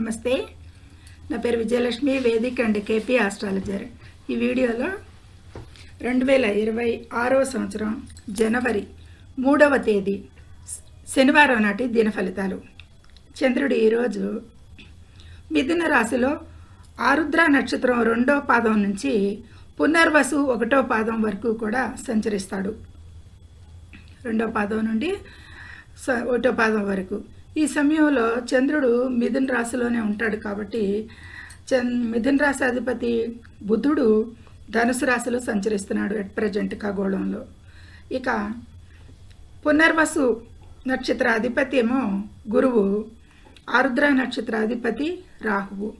నమస్తే, నా పేరు Vijayalakshmi, Vedic and KP astrologer. ఈ వీడియోలో 2026వ సంవత్సరం జనవరి 3వ తేదీ శనివారం నాటి దిన ఫలితాలు. చంద్రుడు ఈరోజు మిథున రాశిలో ఆరుద్ర నక్షత్రం 2వ పాదం నుంచి పునర్వసు 1వ పాదం వరకు కూడా సంచరిస్తాడు. 2వ పాదం నుండి 1వ పాదం వరకు. ఈ సమయంలో చంద్రుడు మిథున రాశిలోనే ఉంటాడు కాబట్టి మిథున రాశి అధిపతి బుధుడు ధనుసు రాశిలో సంచరిస్తున్నాడు ఎట్ ప్రజెంట్ ఖగోళంలో. ఇక పునర్వసు నక్షత్ర అధిపతి ఏమో గురువు, ఆరుద్ర నక్షత్ర అధిపతి రాహువు.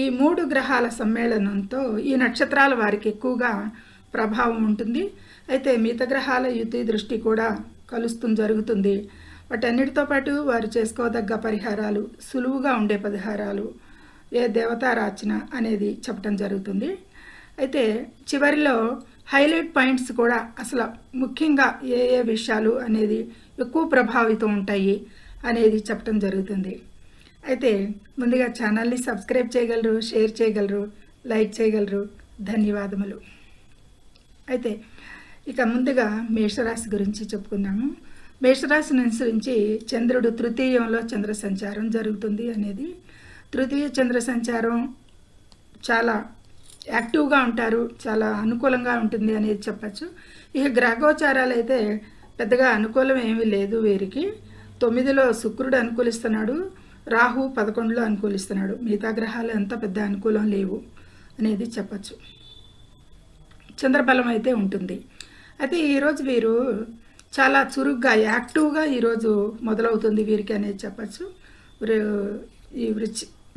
ఈ 3 గ్రహాల సమ్మేళనంతో ఈ నక్షత్రాల వారికి ఎక్కువగా ప్రభావం ఉంటుంది. అయితే మిగతా గ్రహాల యుతి దృష్టి కూడా జరుగుతుంది. వాటన్నిటితో పాటు వారు చేసుకోదగ్గ పరిహారాలు, సులువుగా ఉండే పరిహారాలు, ఏ దేవతారాచన అనేది చెప్పడం జరుగుతుంది. అయితే చివరిలో హైలైట్ పాయింట్స్ కూడా అసలు ముఖ్యంగా ఏ ఏ విషయాలు అనేది ఎక్కువ ప్రభావితం ఉంటాయి అనేది చెప్పడం జరుగుతుంది. అయితే ముందుగా ఛానల్ని సబ్స్క్రైబ్ చేయగలరు, షేర్ చేయగలరు, లైక్ చేయగలరు. ధన్యవాదములు. అయితే ఇక ముందుగా మేషరాశి గురించి చెప్పుకుందాము. మేషరాశిని అనుసరించి చంద్రుడు తృతీయంలో చంద్ర సంచారం జరుగుతుంది అనేది. తృతీయ చంద్ర సంచారం చాలా యాక్టివ్గా ఉంటారు, చాలా అనుకూలంగా ఉంటుంది అనేది చెప్పచ్చు. ఇక గ్రహగోచారాలు అయితే పెద్దగా అనుకూలం ఏమీ లేదు వీరికి. 9లో శుక్రుడు అనుకూలిస్తున్నాడు, రాహు 11లో అనుకూలిస్తున్నాడు. మిగతా గ్రహాలు అంత పెద్ద అనుకూలం లేవు అనేది చెప్పచ్చు. చంద్రబలం అయితే ఉంటుంది. అయితే ఈరోజు వీరు చాలా చురుగ్గా యాక్టివ్గా ఈరోజు మొదలవుతుంది వీరికి అనేది చెప్పచ్చు. ఈ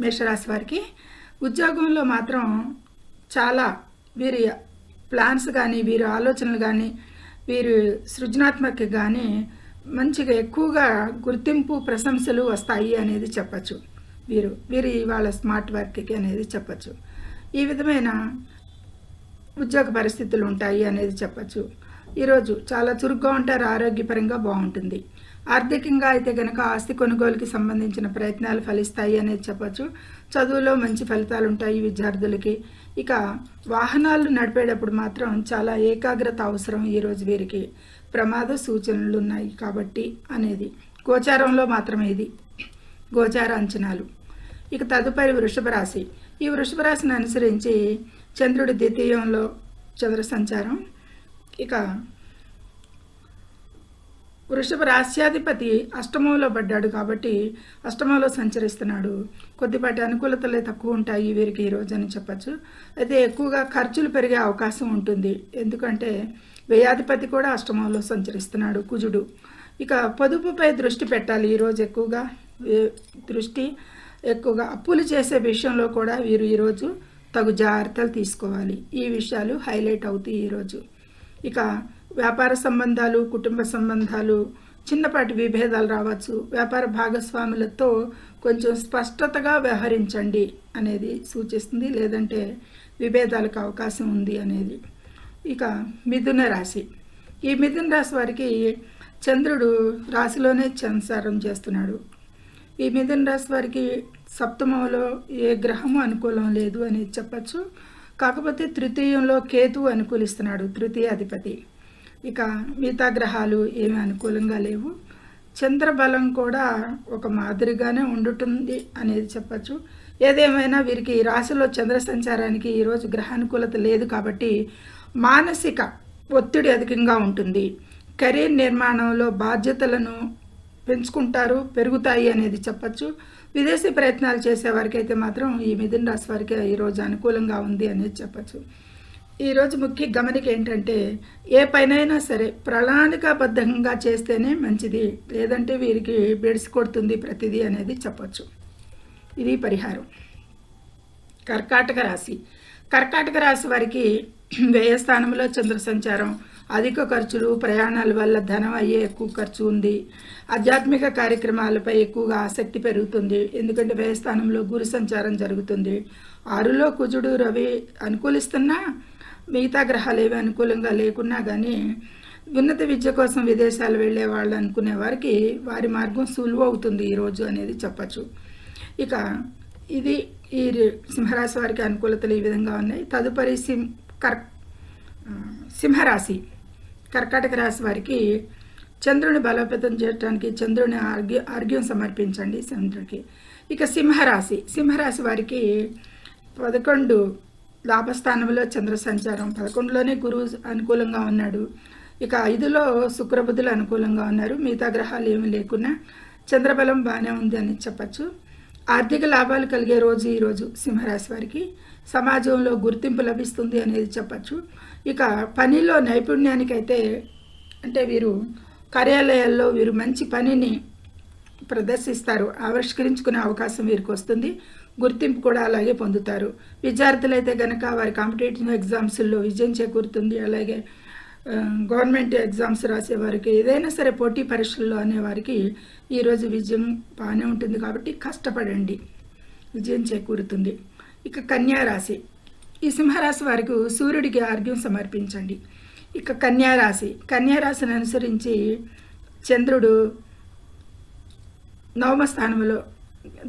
మేషరాశి వారికి ఉద్యోగంలో మాత్రం చాలా వీరి ప్లాన్స్ కానీ, వీరి ఆలోచనలు కానీ, వీరి సృజనాత్మక కానీ మంచిగా ఎక్కువగా గుర్తింపు, ప్రశంసలు వస్తాయి అనేది చెప్పచ్చు. వీరి వాళ్ళ స్మార్ట్ వర్క్కి అనేది చెప్పచ్చు. ఈ విధమైన ఉద్యోగ పరిస్థితులు ఉంటాయి అనేది చెప్పచ్చు. ఈరోజు చాలా చురుగ్గా ఉంటారు, ఆరోగ్యపరంగా బాగుంటుంది. ఆర్థికంగా అయితే కనుక ఆస్తి కొనుగోలుకి సంబంధించిన ప్రయత్నాలు ఫలిస్తాయి అనేది చెప్పచ్చు. చదువులో మంచి ఫలితాలు ఉంటాయి విద్యార్థులకి. ఇక వాహనాలు నడిపేటప్పుడు మాత్రం చాలా ఏకాగ్రత అవసరం ఈరోజు వీరికి. ప్రమాద సూచనలు ఉన్నాయి కాబట్టి అనేది గోచారంలో మాత్రమే ఇది గోచార అంచనాలు. ఇక తదుపరి వృషభ రాశి. ఈ వృషభ రాశిని అనుసరించి చంద్రుడి ద్వితీయంలో చంద్ర సంచారం. ఇక వృషభ రాశ్యాధిపతి అష్టమంలో పడ్డాడు కాబట్టి అష్టమంలో సంచరిస్తున్నాడు. కొద్దిపాటి అనుకూలతలే తక్కువ ఉంటాయి వీరికి ఈరోజు అని చెప్పచ్చు. అయితే ఎక్కువగా ఖర్చులు పెరిగే అవకాశం ఉంటుంది. ఎందుకంటే వ్యయాధిపతి కూడా అష్టమంలో సంచరిస్తున్నాడు కుజుడు. ఇక పొదుపుపై దృష్టి పెట్టాలి ఈరోజు. ఎక్కువగా అప్పులు చేసే విషయంలో కూడా వీరు ఈరోజు తగు జాగ్రత్తలు తీసుకోవాలి. ఈ విషయాలు హైలైట్ అవుతాయి ఈరోజు. ఇక వ్యాపార సంబంధాలు, కుటుంబ సంబంధాలు, చిన్నపాటి విభేదాలు రావచ్చు. వ్యాపార భాగస్వాములతో కొంచెం స్పష్టతగా వ్యవహరించండి అనేది సూచిస్తుంది, లేదంటే విభేదాలకు అవకాశం ఉంది అనేది. ఇక మిథున రాశి. ఈ మిథున రాశి వారికి చంద్రుడు రాశిలోనే సంచారం చేస్తున్నాడు. ఈ మిథున రాశి వారికి సప్తమంలో ఏ గ్రహము అనుకూలం లేదు అని చెప్పచ్చు. కాకపోతే తృతీయంలో కేతువు అనుకూలిస్తున్నాడు, తృతీయ అధిపతి. ఇక మిగతా గ్రహాలు ఏమీ అనుకూలంగా లేవు. చంద్రబలం కూడా ఒక మాదిరిగానే ఉండుతుంది అనేది చెప్పచ్చు. ఏదేమైనా వీరికి రాశిలో చంద్ర సంచారానికి ఈరోజు గ్రహానుకూలత లేదు కాబట్టి మానసిక ఒత్తిడి అధికంగా ఉంటుంది. కెరీర్ నిర్మాణంలో బాధ్యతలను పెరుగుతాయి అనేది చెప్పచ్చు. విదేశీ ప్రయత్నాలు చేసే వారికి అయితే మాత్రం ఈ మిథున రాశి వారికి ఈరోజు అనుకూలంగా ఉంది అనేది చెప్పచ్చు. ఈరోజు ముఖ్య గమనిక ఏంటంటే ఏ పైనైనా సరే ప్రణాళికాబద్ధంగా చేస్తేనే మంచిది, లేదంటే వీరికి బెడిసి కొడుతుంది ప్రతిదీ అనేది చెప్పచ్చు. ఇది పరిహారం. కర్కాటక రాశి. కర్కాటక రాశి వారికి వ్యయ స్థానంలో చంద్ర సంచారం, అధిక ఖర్చులు, ప్రయాణాల వల్ల ధనం అయ్యే ఎక్కువ ఖర్చు ఉంది. ఆధ్యాత్మిక కార్యక్రమాలపై ఎక్కువగా ఆసక్తి పెరుగుతుంది. ఎందుకంటే వ్యయస్థానంలో గురు సంచారం జరుగుతుంది. 6లో కుజుడు, రవి అనుకూలిస్తున్నా మిగతా గ్రహాలు ఏవి అనుకూలంగా లేకున్నా కానీ ఉన్నత విద్య కోసం విదేశాలు వెళ్ళే వాళ్ళు అనుకునే వారికి వారి మార్గం సులువు అవుతుంది ఈరోజు అనేది చెప్పచ్చు. ఇక ఇది ఈ సింహరాశి వారికి అనుకూలతలు ఈ విధంగా ఉన్నాయి. తదుపరి సింహరాశి కర్కాటక రాశి వారికి చంద్రుని బలోపేతం చేయడానికి చంద్రుని ఆర్ఘ్యం సమర్పించండి చంద్రుడికి. ఇక సింహరాశి వారికి 11 లాభస్థానంలో చంద్ర సంచారం, 11లోనే గురువు అనుకూలంగా ఉన్నాడు. ఇక 5లో శుక్రబుధులు అనుకూలంగా ఉన్నారు. మిగతా గ్రహాలు ఏమీ లేకున్నా చంద్రబలం బాగానే ఉంది అని చెప్పచ్చు. ఆర్థిక లాభాలు కలిగే రోజు ఈరోజు సింహరాశి వారికి. సమాజంలో గుర్తింపు లభిస్తుంది అనేది చెప్పచ్చు. ఇక పనిలో నైపుణ్యానికైతే అంటే వీరు కార్యాలయాల్లో వీరు మంచి పనిని ప్రదర్శిస్తారు, ఆవిష్కరించుకునే అవకాశం వీరికి వస్తుంది. గుర్తింపు కూడా అలాగే పొందుతారు. విద్యార్థులైతే కనుక వారి కాంపిటేటివ్ ఎగ్జామ్స్లో విజయం చేకూరుతుంది. అలాగే గవర్నమెంట్ ఎగ్జామ్స్ రాసేవారికి ఏదైనా సరే పోటీ పరీక్షల్లో అనేవారికి ఈరోజు విజయం బాగానే ఉంటుంది. కాబట్టి కష్టపడండి, విజయం చేకూరుతుంది. ఇక కన్యారాశి, ఈ సింహరాశి వారికి సూర్యుడికి ఆర్ఘ్యం సమర్పించండి. ఇక కన్యారాశిని అనుసరించి చంద్రుడు 9వ స్థానంలో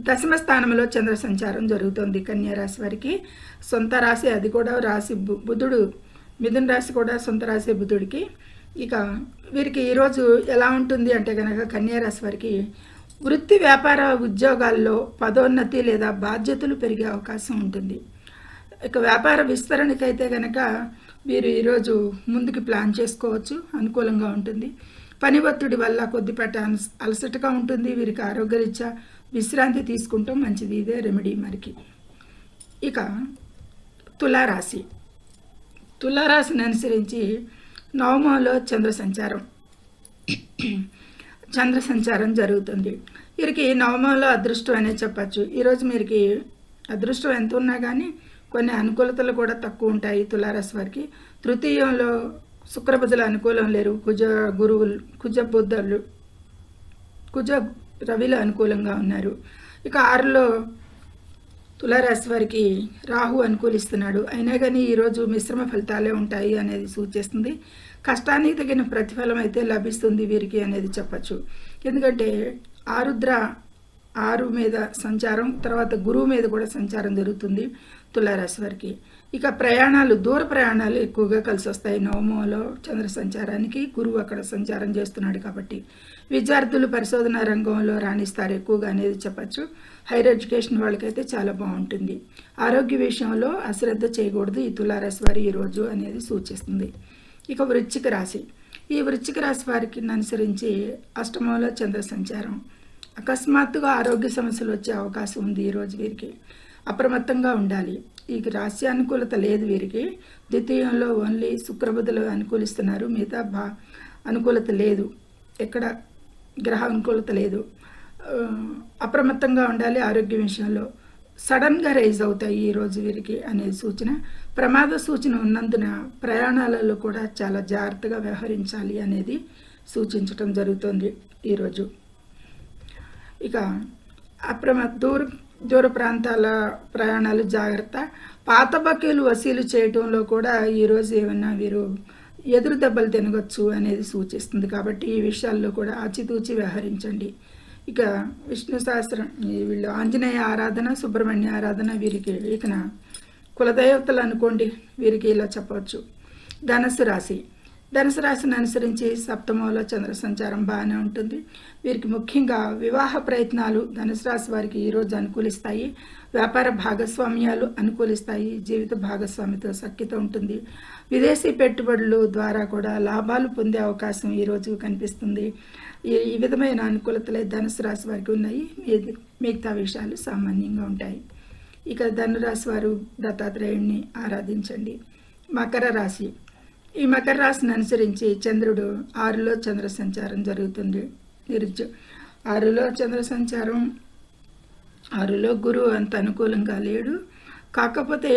10వ స్థానంలో చంద్ర సంచారం జరుగుతుంది. కన్యారాశి వారికి సొంత రాశి, అది కూడా రాశి బుధుడు, మిథున రాశి కూడా సొంత రాశి బుధుడికి. ఇక వీరికి ఈరోజు ఎలా ఉంటుంది అంటే కనుక కన్యారాశి వారికి వృత్తి వ్యాపార ఉద్యోగాల్లో పదోన్నతి లేదా బాధ్యతలు పెరిగే అవకాశం ఉంటుంది. ఇక వ్యాపార విస్తరణకైతే కనుక వీరు ఈరోజు ముందుకు ప్లాన్ చేసుకోవచ్చు, అనుకూలంగా ఉంటుంది. పని ఒత్తిడి వల్ల కొద్దిపాటి అలసటగా ఉంటుంది. వీరికి ఆరోగ్యరీత్యా విశ్రాంతి తీసుకుంటాం మంచిది, ఇదే రెమెడీ మరికి. ఇక తులారాశిని అనుసరించి నవమంలో చంద్ర సంచారం జరుగుతుంది. వీరికి నవమంలో అదృష్టం అనేది చెప్పచ్చు. ఈరోజు వీరికి అదృష్టం ఎంత ఉన్నా కానీ కొన్ని అనుకూలతలు కూడా తక్కువ ఉంటాయి తులారాశి వారికి. తృతీయంలో శుక్రబుధులు అనుకూలం లేరు. కుజ రవిలు అనుకూలంగా ఉన్నారు. ఇక 6లో తులారాశి వారికి రాహు అనుకూలిస్తున్నాడు. అయినా కానీ ఈరోజు మిశ్రమ ఫలితాలే ఉంటాయి అనేది సూచిస్తుంది. కష్టానికి తగిన ప్రతిఫలం అయితే లభిస్తుంది వీరికి అనేది చెప్పచ్చు. ఎందుకంటే ఆరుద్ర 6 మీద సంచారం, తర్వాత గురువు మీద కూడా సంచారం జరుగుతుంది తులారాశి వారికి. ఇక దూర ప్రయాణాలు ఎక్కువగా కలిసి వస్తాయి. నవమంలో చంద్ర సంచారానికి గురువు అక్కడ సంచారం చేస్తున్నాడు కాబట్టి విద్యార్థులు పరిశోధన రంగంలో రాణిస్తారు ఎక్కువగా అనేది చెప్పచ్చు. హైయర్ ఎడ్యుకేషన్ వాళ్ళకైతే చాలా బాగుంటుంది. ఆరోగ్య విషయంలో అశ్రద్ధ చేయకూడదు ఈ తులారాశి వారి ఈరోజు అనేది సూచిస్తుంది. ఇక వృశ్చిక రాశి వారికి అనుసరించి 8మంలో చంద్ర సంచారం. అకస్మాత్తుగా ఆరోగ్య సమస్యలు వచ్చే అవకాశం ఉంది ఈరోజు వీరికి. అప్రమత్తంగా ఉండాలి. ఈ రాశి అనుకూలత లేదు వీరికి. ద్వితీయంలో ఓన్లీ శుక్రబుధులు అనుకూలిస్తున్నారు, మిగతా అనుకూలత లేదు, ఎక్కడ గ్రహ అనుకూలత లేదు. అప్రమత్తంగా ఉండాలి ఆరోగ్య విషయంలో. సడన్గా రైజ్ అవుతాయి ఈరోజు వీరికి అనేది సూచన. ప్రమాద సూచన ఉన్నందున ప్రయాణాలలో కూడా చాలా జాగ్రత్తగా వ్యవహరించాలి అనేది సూచించటం జరుగుతుంది ఈరోజు. ఇక దూర ప్రాంతాల ప్రయాణాలు జాగ్రత్త. పాత బకీలు వసూలు చేయటంలో కూడా ఈరోజు ఏమన్నా వీరు ఎదురు దెబ్బలు తినగొచ్చు అనేది సూచిస్తుంది. కాబట్టి ఈ విషయాల్లో కూడా ఆచితూచి వ్యవహరించండి. ఇక విష్ణు సహస్రం, వీళ్ళు ఆంజనేయ ఆరాధన, సుబ్రహ్మణ్య ఆరాధన వీరికి ఇక కులదేవతలు అనుకోండి, వీరికి ఇలా చెప్పవచ్చు. ధనుసు రాశిని అనుసరించి 7మంలో చంద్ర సంచారం బాగానే ఉంటుంది. వీరికి ముఖ్యంగా వివాహ ప్రయత్నాలు ధనుసు రాశి వారికి ఈరోజు అనుకూలిస్తాయి. వ్యాపార భాగస్వామ్యాలు అనుకూలిస్తాయి. జీవిత భాగస్వామితో సఖ్యత ఉంటుంది. విదేశీ పెట్టుబడుల ద్వారా కూడా లాభాలు పొందే అవకాశం ఈరోజు కనిపిస్తుంది. ఈ విధమైన అనుకూలతలే ధనుసు రాశి వారికి ఉన్నాయి. మిగతా విషయాలు సామాన్యంగా ఉంటాయి. ఇక ధనురాశి వారు దత్తాత్రేయుడిని ఆరాధించండి. ఈ మకర రాశిని అనుసరించి చంద్రుడు 6లో చంద్ర సంచారం జరుగుతుంది. 6లో చంద్ర సంచారం, 6లో గురువు అంత అనుకూలంగా లేడు. కాకపోతే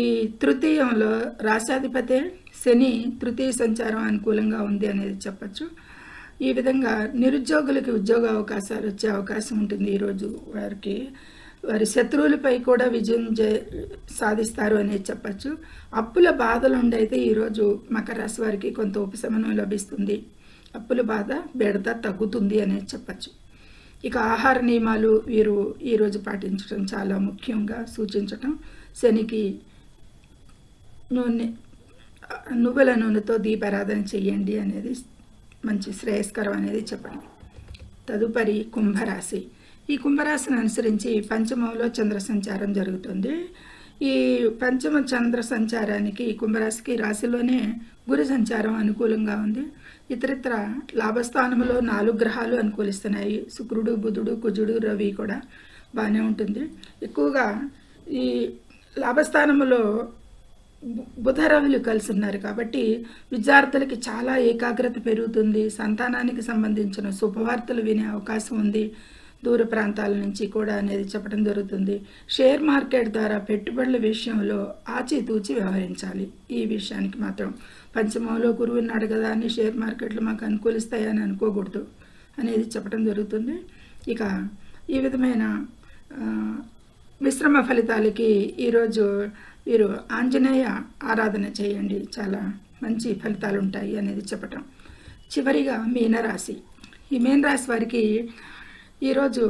ఈ తృతీయంలో రాశాధిపతి శని తృతీయ సంచారం అనుకూలంగా ఉంది అనేది చెప్పచ్చు. ఈ విధంగా నిరుద్యోగులకి ఉద్యోగ అవకాశాలు వచ్చే అవకాశం ఉంటుంది ఈరోజు వారికి. వారి శత్రువులపై కూడా విజయం సాధిస్తారు అనేది చెప్పచ్చు. అప్పుల బాధలు ఉండైతే ఈరోజు మకర రాశి వారికి కొంత ఉపశమనం లభిస్తుంది. అప్పుల బాధ బెడద తగ్గుతుంది అనేది చెప్పచ్చు. ఇక ఆహార నియమాలు వీరు ఈరోజు పాటించడం చాలా ముఖ్యంగా సూచించటం. శనికి నువ్వుల నూనెతో దీపారాధన చేయండి అనేది మంచి శ్రేయస్కరం అనేది చెప్పండి. తదుపరి కుంభరాశి. ఈ కుంభరాశిని అనుసరించి పంచమంలో చంద్ర సంచారం జరుగుతుంది. ఈ పంచమ చంద్ర సంచారానికి కుంభరాశికి రాశిలోనే గురు సంచారం అనుకూలంగా ఉంది. ఇతరితర లాభస్థానంలో 4 గ్రహాలు అనుకూలిస్తున్నాయి. శుక్రుడు, బుధుడు, కుజుడు, రవి కూడా బాగానే ఉంటుంది. ఎక్కువగా ఈ లాభస్థానంలో బుధ రవులు కలిసి ఉన్నారు కాబట్టి విద్యార్థులకి చాలా ఏకాగ్రత పెరుగుతుంది. సంతానానికి సంబంధించిన శుభవార్తలు వినే అవకాశం ఉంది. దూర ప్రాంతాల నుంచి కూడా అనేది చెప్పడం జరుగుతుంది. షేర్ మార్కెట్ ద్వారా పెట్టుబడుల విషయంలో ఆచితూచి వ్యవహరించాలి. ఈ విషయానికి మాత్రం పంచమంలో గురువు ఉన్నాడు కదా అని షేర్ మార్కెట్లు మాకు అనుకూలిస్తాయని అనుకోకూడదు అనేది చెప్పడం జరుగుతుంది. ఇక ఈ విధమైన మిశ్రమ ఫలితాలకి ఈరోజు వీరు ఆంజనేయ ఆరాధన చేయండి, చాలా మంచి ఫలితాలు ఉంటాయి అనేది చెప్పటం. చివరిగా మీనరాశి. ఈ మీనరాశి వారికి ఈరోజు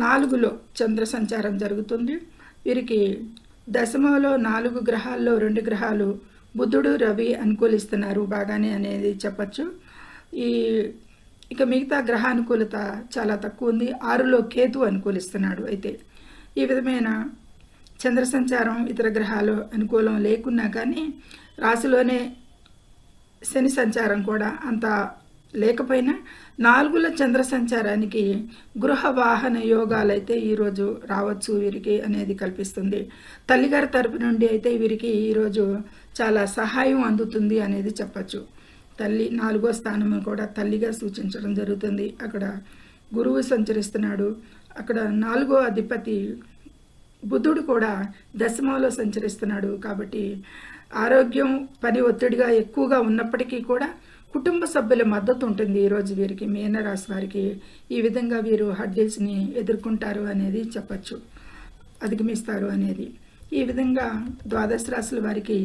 4లో చంద్ర సంచారం జరుగుతుంది. వీరికి దశమంలో 4 గ్రహాల్లో 2 గ్రహాలు బుధుడు, రవి అనుకూలిస్తున్నారు బాగానే అనేది చెప్పచ్చు. ఇక మిగతా గ్రహానుకూలత చాలా తక్కువ ఉంది. 6లో కేతు అనుకూలిస్తున్నాడు. అయితే ఈ విధమైన చంద్ర సంచారం ఇతర గ్రహాలు అనుకూలం లేకున్నా కానీ రాశిలోనే శని సంచారం కూడా అంత లేకపోయినా 4లో చంద్ర సంచారానికి గృహ వాహన యోగాలు అయితే ఈరోజు రావచ్చు వీరికి అనేది కల్పిస్తుంది. తల్లిగారి తరపు నుండి అయితే వీరికి ఈరోజు చాలా సహాయం అందుతుంది అనేది చెప్పచ్చు. తల్లి 4వ స్థానం కూడా తల్లిగా సూచించడం జరుగుతుంది. అక్కడ గురువు సంచరిస్తున్నాడు. అక్కడ 4వ అధిపతి బుధుడు కూడా దశమంలో సంచరిస్తున్నాడు. కాబట్టి ఆరోగ్యం, పని ఒత్తిడిగా ఎక్కువగా ఉన్నప్పటికీ కూడా కుటుంబ సభ్యుల మద్దతు ఉంటుంది ఈరోజు వీరికి, మీనరాశి వారికి. ఈ విధంగా వీరు హడ్డిల్స్ని ఎదుర్కొంటారు అనేది చెప్పచ్చు, అధిగమిస్తారు అనేది. ఈ విధంగా ద్వాదశ రాశుల వారికి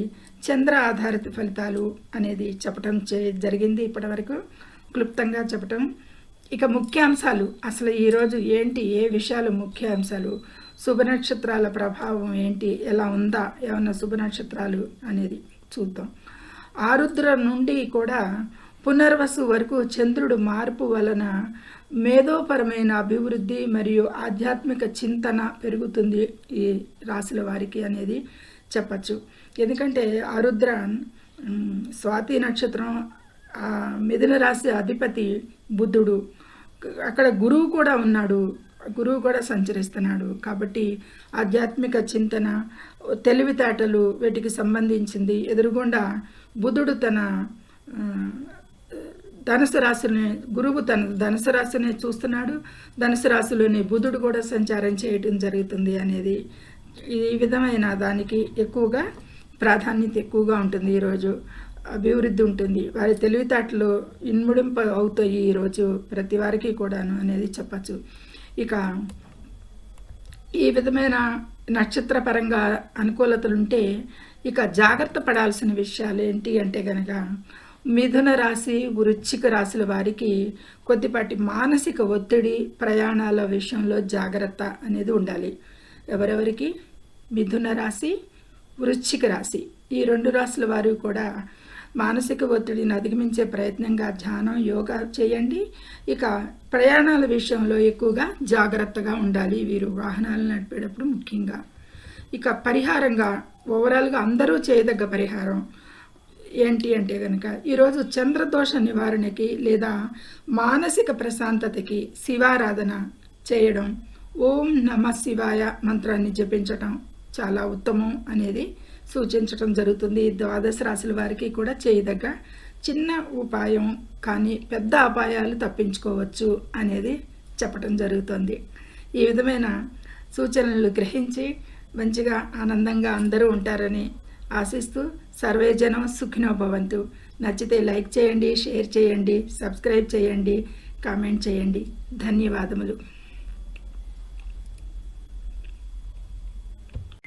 చంద్ర ఆధారిత ఫలితాలు అనేది చెప్పటం జరిగింది ఇప్పటివరకు, క్లుప్తంగా చెప్పటం. ఇక ముఖ్యాంశాలు, అసలు ఈరోజు ఏంటి, ఏ విషయాలు ముఖ్యాంశాలు, శుభ నక్షత్రాల ప్రభావం ఏంటి, ఎలా ఉందా, ఏమన్నా శుభ నక్షత్రాలు అనేది చూద్దాం. ఆరుద్ర నుండి కూడా పునర్వసు వరకు చంద్రుడు మార్పు వలన మేధోపరమైన అభివృద్ధి మరియు ఆధ్యాత్మిక చింతన పెరుగుతుంది ఈ రాశుల వారికి అనేది చెప్పచ్చు. ఎందుకంటే ఆరుద్ర స్వాతి నక్షత్రం, మిథున రాశి అధిపతి బుధుడు, అక్కడ గురువు కూడా ఉన్నాడు, గురువు కూడా సంచరిస్తున్నాడు. కాబట్టి ఆధ్యాత్మిక చింతన, తెలివితేటలు వీటికి సంబంధించింది. ఎదురుగుండా బుధుడు తన ధనుసు రాశిని, గురువు తన ధనుసు రాశిని చూస్తున్నాడు. ధనుసు రాశిలోని బుధుడు కూడా సంచారం చేయటం జరుగుతుంది అనేది, ఈ విధమైన దానికి ఎక్కువగా ప్రాధాన్యత ఎక్కువగా ఉంటుంది. ఈరోజు అభివృద్ధి ఉంటుంది, వారి తెలివితేటలు ఇన్ముడింపు అవుతాయి ఈరోజు ప్రతి వారికి కూడాను అనేది చెప్పచ్చు. ఇక ఈ విధమైన నక్షత్రపరంగా అనుకూలతలుంటే ఇక జాగ్రత్త పడాల్సిన విషయాలు ఏంటి అంటే కనుక మిథున రాశి, వృశ్చిక రాశుల వారికి కొద్దిపాటి మానసిక ఒత్తిడి, ప్రయాణాల విషయంలో జాగ్రత్త అనేది ఉండాలి. ఎవరెవరికి? మిథున రాశి, వృశ్చిక రాశి, ఈ 2 రాశుల వారు కూడా మానసిక ఒత్తిడిని అధిగమించే ప్రయత్నంగా ధ్యానం, యోగా చేయండి. ఇక ప్రయాణాల విషయంలో ఎక్కువగా జాగ్రత్తగా ఉండాలి వీరు, వాహనాలు నడిపేటప్పుడు ముఖ్యంగా. ఇక పరిహారంగా ఓవరాల్గా అందరూ చేయదగ్గ పరిహారం ఏంటి అంటే కనుక ఈరోజు చంద్రదోష నివారణకి లేదా మానసిక ప్రశాంతతకి శివారాధన చేయడం, ఓం నమ శివాయ మంత్రాన్ని జపించటం చాలా ఉత్తమం అనేది సూచించడం జరుగుతుంది. ద్వాదశ రాశుల వారికి కూడా చేయదగ్గ చిన్న ఉపాయం, కానీ పెద్ద అపాయాలు తప్పించుకోవచ్చు అనేది చెప్పడం జరుగుతుంది. ఈ విధమైన సూచనలు గ్రహించి మంచిగా ఆనందంగా అందరూ ఉంటారని ఆశిస్తూ సర్వేజనం సుఖినో భవంతు. నచ్చితే లైక్ చేయండి, షేర్ చేయండి, సబ్స్క్రైబ్ చేయండి, కామెంట్ చేయండి. ధన్యవాదములు.